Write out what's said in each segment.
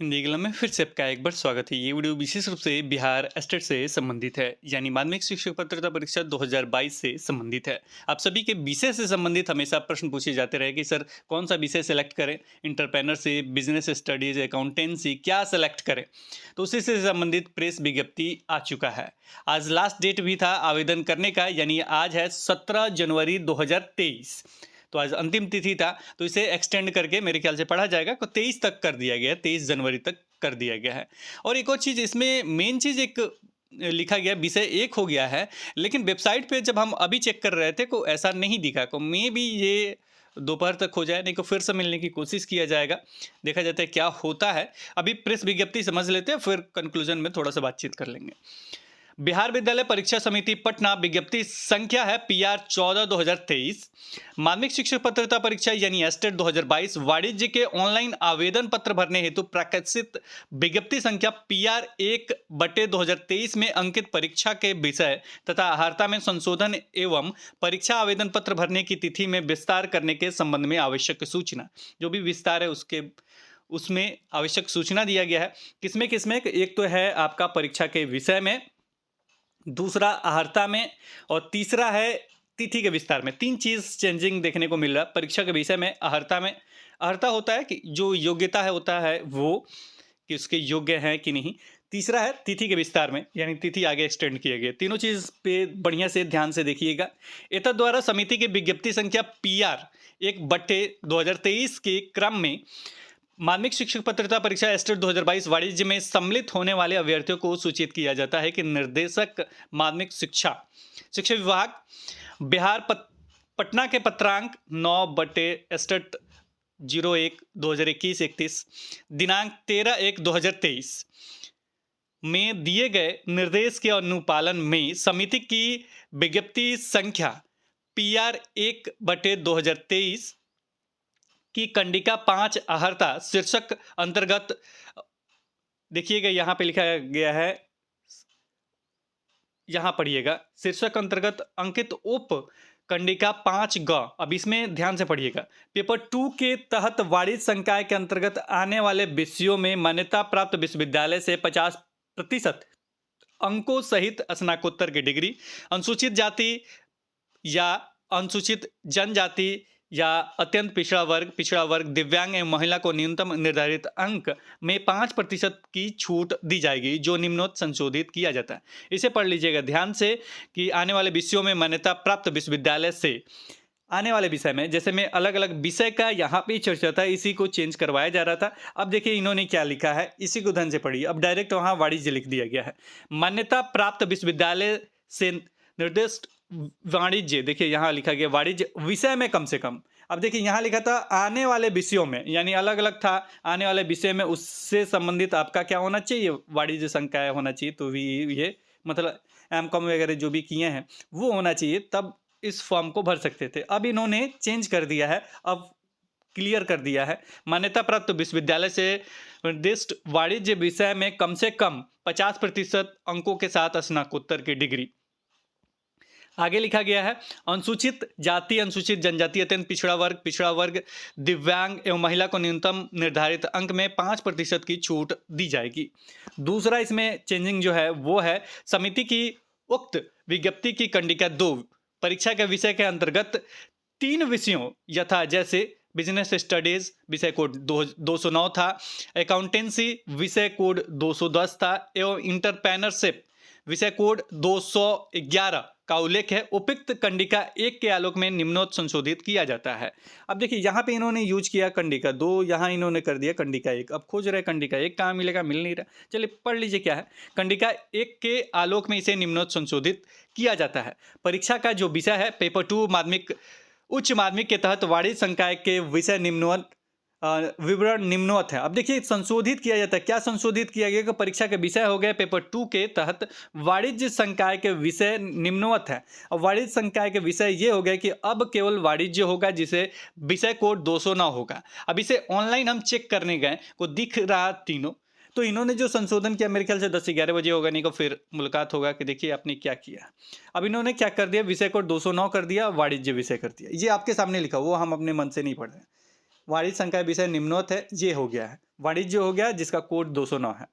हिंदी कलम में फिर से आपका एक बार स्वागत है। ये वीडियो विशेष रूप से बिहार स्टेट से संबंधित है, यानी माध्यमिक शिक्षक पात्रता परीक्षा 2022 से संबंधित है। आप सभी के विषय से संबंधित हमेशा प्रश्न पूछे जाते रहे कि सर कौन सा विषय सेलेक्ट करें, इंटरप्रेन्योरशिप, बिजनेस स्टडीज, अकाउंटेंसी, क्या सेलेक्ट करें। तो उसी से संबंधित प्रेस विज्ञप्ति आ चुका है। आज लास्ट डेट भी था आवेदन करने का, यानी आज है 17 जनवरी 2023। तो आज अंतिम तिथि था, तो इसे एक्सटेंड करके मेरे ख्याल से पढ़ा जाएगा तो 23 तक कर दिया गया है, 23 जनवरी तक कर दिया गया है। और एक और चीज़ इसमें मेन चीज़ एक लिखा गया विषय एक हो गया है, लेकिन वेबसाइट पे जब हम अभी चेक कर रहे थे को ऐसा नहीं दिखा, को मे भी ये दोपहर तक हो जाए, नहीं तो फिर से मिलने की कोशिश किया जाएगा। देखा जाता है क्या होता है। अभी प्रेस विज्ञप्ति समझ लेते हैं, फिर कंक्लूजन में थोड़ा सा बातचीत कर लेंगे। बिहार विद्यालय परीक्षा समिति पटना विज्ञप्ति संख्या है PR 14/2023। माध्यमिक शिक्षक पात्रता परीक्षा यानी एस्टेट 2022 वाणिज्य के ऑनलाइन आवेदन पत्र भरने हेतु प्रकाशित विज्ञप्ति संख्या PR 1/2023 में अंकित परीक्षा के विषय तथा अहर्ता में संशोधन एवं परीक्षा आवेदन पत्र भरने की तिथि में विस्तार करने के संबंध में आवश्यक सूचना, जो भी विस्तार है उसमें आवश्यक सूचना दिया गया है। किसमें किसमें? एक तो है आपका परीक्षा के विषय में, दूसरा अहर्ता में, और तीसरा है तिथि के विस्तार में। तीन चीज़ चेंजिंग देखने को मिल रहा है परीक्षा के विषय में, अहर्ता में। अहर्ता होता है कि जो योग्यता है होता है वो कि उसके योग्य हैं कि नहीं। तीसरा है तिथि के विस्तार में, यानी तिथि आगे एक्सटेंड किया गया। तीनों चीज़ पे बढ़िया से ध्यान से देखिएगा। एतद द्वारा समिति की विज्ञप्ति संख्या PR 1/2023 के क्रम में माध्यमिक शिक्षक पात्रता परीक्षा एस्टेट 2022 वाणिज्य में सम्मिलित होने वाले अभ्यर्थियों को सूचित किया जाता है कि निर्देशक माध्यमिक शिक्षा विभाग बिहार पटना के पत्रांक 9/एस्टेट 01/2021-31 दिनांक 13/1/2023 में दिए गए निर्देश के अनुपालन में समिति की विज्ञप्ति संख्या PR 1/2023 की कंडिका 5 अहर्ता शीर्षक अंतर्गत, देखिएगा यहाँ पे लिखा गया है, यहाँ पढ़िएगा, शीर्षक अंतर्गत अंकित उप कंडिका 5 ग। अब इसमें ध्यान से पढ़िएगा। पेपर 2 के तहत वाणिज्य संकाय के अंतर्गत आने वाले विषयों में मान्यता प्राप्त विश्वविद्यालय से 50% अंकों सहित स्नातकोत्तर की डिग्री, अनुसूचित जाति या अनुसूचित जनजाति या अत्यंत पिछड़ा वर्ग, दिव्यांग एवं महिला को न्यूनतम निर्धारित अंक में 5% की छूट दी जाएगी, जो निम्नोक्त संशोधित किया जाता है। इसे पढ़ लीजिएगा ध्यान से कि आने वाले विषयों में मान्यता प्राप्त विश्वविद्यालय से आने वाले विषय में, जैसे में अलग अलग विषय का यहाँ पे चर्चा था, इसी को चेंज करवाया जा रहा था। अब देखिए इन्होंने क्या लिखा है, इसी को ध्यान से पढ़िए। अब डायरेक्ट वहाँ वाणिज्य लिख दिया गया है। मान्यता प्राप्त विश्वविद्यालय से निर्दिष्ट वाणिज्य, देखिए यहाँ लिखा गया वाणिज्य विषय में कम से कम। अब देखिए यहाँ लिखा था आने वाले विषयों में, यानी अलग अलग था आने वाले विषय में, उससे संबंधित आपका क्या होना चाहिए, वाणिज्य संकाय होना चाहिए। तो भी ये मतलब M.Com वगैरह जो भी किए हैं वो होना चाहिए, तब इस फॉर्म को भर सकते थे। अब इन्होंने चेंज कर दिया है, अब क्लियर कर दिया है, मान्यता प्राप्त विश्वविद्यालय से निर्दिष्ट वाणिज्य विषय में कम से कम 50% अंकों के साथ स्नातकोत्तर की डिग्री। आगे लिखा गया है अनुसूचित जाति, अनुसूचित जनजाति, अत्यंत पिछड़ा वर्ग, दिव्यांग एवं महिला को न्यूनतम निर्धारित अंक में 5% की छूट दी जाएगी। दूसरा इसमें चेंजिंग जो है वो है समिति की उक्त विज्ञप्ति की कंडिका 2 परीक्षा के विषय के अंतर्गत 3 विषयों यथा जैसे बिजनेस स्टडीज विषय कोड 209 था, अकाउंटेंसी विषय कोड 210 था एवं इंटरप्रेन्योरशिप विषय कोड 211 का उल्लेख है, उपयुक्त कंडिका 1 के आलोक में निम्नोक्त संशोधित किया जाता है। अब देखिए यहाँ पे इन्होंने यूज किया कंडिका 2, यहाँ इन्होंने कर दिया कंडिका 1। अब खोज रहे कंडिका 1 कहाँ मिलेगा, मिल नहीं रहा। चलिए पढ़ लीजिए क्या है। कंडिका 1 के आलोक में इसे निम्नोक्त संशोधित किया जाता है। परीक्षा का जो विषय है पेपर 2 उच्च माध्यमिक के तहत वाणिज्य संकाय के विषय निम्नवत विवरण निम्नवत है। अब देखिए संशोधित किया जाता है, क्या संशोधित किया गया कि परीक्षा के विषय हो गए पेपर 2 के तहत वाणिज्य संकाय के विषय निम्नवत है। और वाणिज्य संकाय के विषय ये हो गया कि अब केवल वाणिज्य होगा, जिसे विषय कोड 209 होगा। अब इसे ऑनलाइन हम चेक करने गए को दिख रहा तीनों, तो इन्होंने जो संशोधन किया मेरे ख्याल से 10 से 11 बजे होगा, नहीं तो फिर मुलाकात होगा कि देखिए आपने क्या किया। अब इन्होंने क्या कर दिया, विषय कोड 209 कर दिया, वाणिज्य विषय कर दिया। ये आपके सामने लिखा, वो हम अपने मन से नहीं पढ़ रहे हैं। वाणिज्य संकाय विषय निम्नोक्त है, ये हो गया है, वाणिज्य हो गया जिसका कोड 209 है।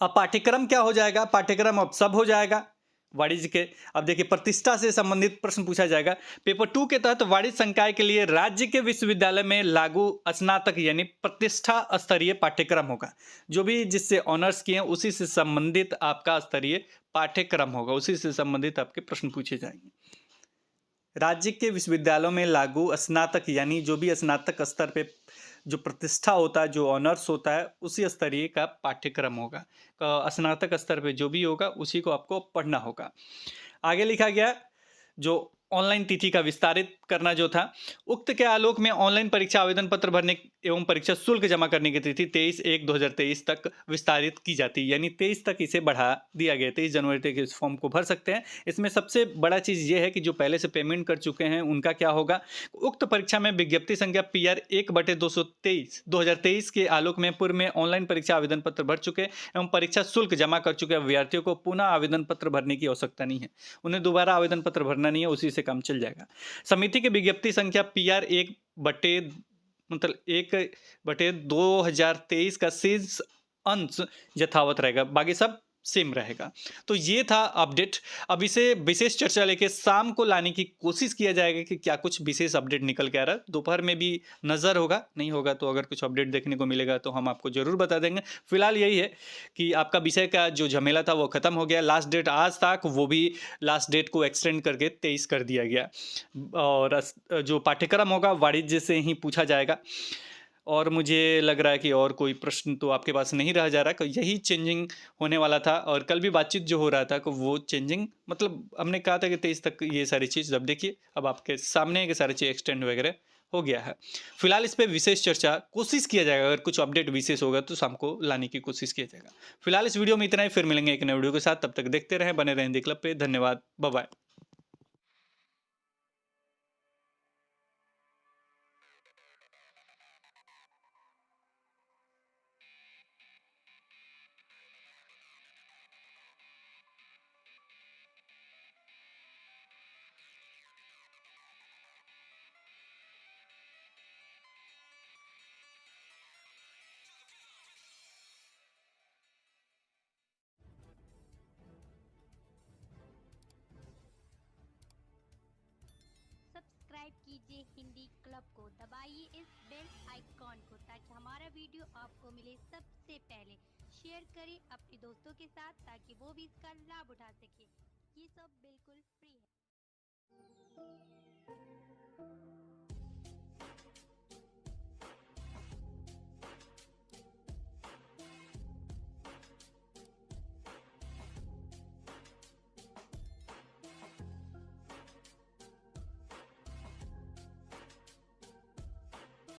अब पाठ्यक्रम क्या हो जाएगा, पाठ्यक्रम अब सब हो जाएगा वाणिज्य के। अब देखिए प्रतिष्ठा से संबंधित प्रश्न पूछा जाएगा। पेपर 2 के तहत वाणिज्य संकाय के लिए राज्य के विश्वविद्यालय में लागू स्नातक यानी प्रतिष्ठा स्तरीय पाठ्यक्रम होगा। जो भी जिससे ऑनर्स किए हैं उसी से संबंधित आपका स्तरीय पाठ्यक्रम होगा, उसी से संबंधित आपके प्रश्न पूछे जाएंगे। राज्य के विश्वविद्यालयों में लागू स्नातक यानी जो भी स्नातक स्तर पे जो प्रतिष्ठा होता है, जो ऑनर्स होता है, उसी स्तरीय का पाठ्यक्रम होगा। स्नातक स्तर पे जो भी होगा उसी को आपको पढ़ना होगा। आगे लिखा गया जो ऑनलाइन तिथि का विस्तारित करना जो था, उक्त के आलोक में ऑनलाइन परीक्षा आवेदन पत्र भरने एवं परीक्षा शुल्क जमा करने की तिथि 23/1/2023 तक विस्तारित की जाती है, यानी 23 तक इसे बढ़ा दिया गया। 23 जनवरी तक इस फॉर्म को भर सकते हैं। इसमें सबसे बड़ा चीज़ ये है कि जो पहले से पेमेंट कर चुके हैं उनका क्या होगा। उक्त परीक्षा में विज्ञप्ति संख्या PR 1/223 के आलोक में पूर्व में ऑनलाइन परीक्षा आवेदन पत्र भर चुके एवं परीक्षा शुल्क जमा कर चुके अभ्यर्थियों को पुनः आवेदन पत्र भरने की आवश्यकता नहीं है। उन्हें दोबारा आवेदन पत्र भरना नहीं है, उसी से काम चल जाएगा। समिति की विज्ञप्ति संख्या PR 1/2023 का शेष अंश यथावत रहेगा, बाकी सब सेम रहेगा। तो ये था अपडेट। अब इसे विशेष चर्चा लेके शाम को लाने की कोशिश किया जाएगा कि क्या कुछ विशेष अपडेट निकल के आ रहा है। दोपहर में भी नज़र होगा, नहीं होगा तो अगर कुछ अपडेट देखने को मिलेगा तो हम आपको ज़रूर बता देंगे। फिलहाल यही है कि आपका विषय का जो झमेला था वो ख़त्म हो गया। लास्ट डेट आज तक, वो भी लास्ट डेट को एक्सटेंड करके 23 कर दिया गया। और जो पाठ्यक्रम होगा वाणिज्य से ही पूछा जाएगा। और मुझे लग रहा है कि और कोई प्रश्न तो आपके पास नहीं रह जा रहा है। यही चेंजिंग होने वाला था और कल भी बातचीत जो हो रहा था कि वो चेंजिंग मतलब हमने कहा था कि 23 तक ये सारी चीज़, अब देखिए अब आपके सामने के सारी चीज़ एक्सटेंड वगैरह हो गया है। फिलहाल इस पे विशेष चर्चा कोशिश किया जाएगा, अगर कुछ अपडेट विशेष होगा तो शाम को लाने की कोशिश किया जाएगा। फिलहाल इस वीडियो में इतना ही, फिर मिलेंगे एक नए वीडियो के साथ। तब तक देखते रहें, बने रहें हिंदी क्लब पे। धन्यवाद, बाय बाय। सब्सक्राइब कीजिए हिंदी क्लब को, दबाइए इस बेल आइकॉन को ताकि हमारा वीडियो आपको मिले सबसे पहले। शेयर करें अपने दोस्तों के साथ ताकि वो भी इसका लाभ उठा सके। ये सब बिल्कुल फ्री है।